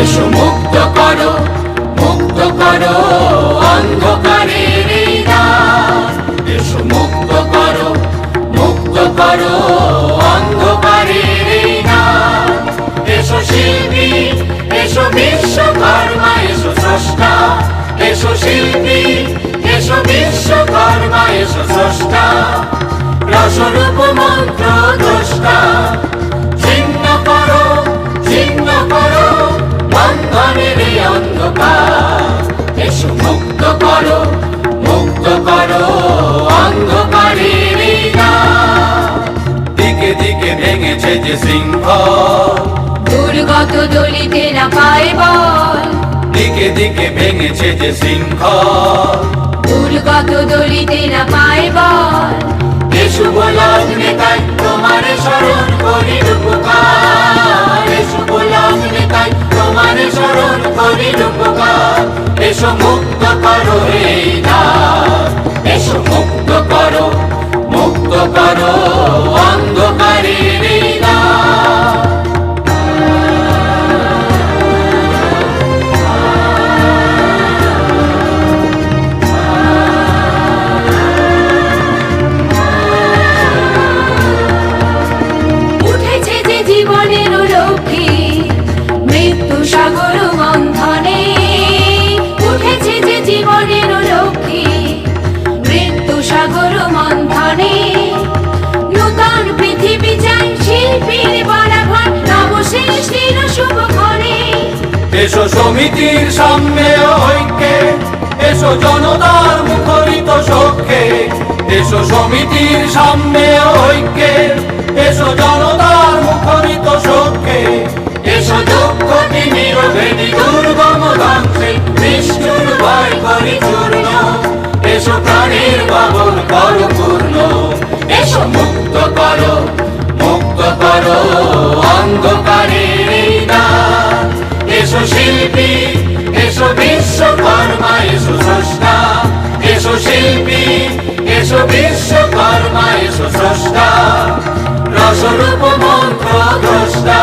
এসো মুক্ত করো অন্ধকারের এই রাত। এসো মুক্ত করো অন্ধকারের এই রাত। এসো শিল্পী, এসো বিশ্বকর্মা, এসো স্রষ্টা। এসো শিল্পী, এসো বিশ্বকর্মা, এসো স্রষ্টা। রসরূপ মন্ত্র দ্রষ্টা। ছিন্ন করো বন্ধনের এই অন্ধকার। এসো মুক্ত করো অন্ধকারের এই রাত। দিকে দিকে ভেঙেছে যে শৃঙ্খল, দুর্গত দলিতেরা পায় বল। দিকে দিকে ভেঙেছে যে শৃঙ্খল, দুর্গত দলিতেরা পায় বল। এ শুভ লগ্নে তাই তোমার স্মরণ করি উপকার। এ শুভ লগ্নে তাই তোমার স্মরণ করি উপকার। এসো মুক্ত করো এই রাত। এসো মুক্ত করো অন্ধকারের এই রাত। উঠেছে যে জীবনের লক্ষ্মী মৃত্যু সাগর মন্থনে। উঠেছে যে জীবনের লক্ষ্মী মৃত্যু সাগর মন্থনে। নূতন পৃথিবী চাই শিল্পীর বাড়াঘর, নবসৃষ্টির শুভক্ষণে। এসো সমিতির সামনে ঐক্যে, এসো জনতার মুখরিত শোকে। এসো সমিতির সামনে ঐক্যে, এসো জনতার মুখরিত শোকে। এসো দুঃখ নীরবেদি দুর্গম ধ্বংসে, নিষ্ঠুর ভয় করি চূর্ণ। এসো প্রাণের বাবন করো পূর্ণ। এসো মুক্ত করো অন্ধকারের এই রাত। এসো শিল্পী, এসো বিশ্বকর্মা, এসো স্রষ্টা। এসো শিল্পী, এসো বিশ্বকর্মা, এসো স্রষ্টা। রসরূপ মন্ত্র দ্রষ্টা।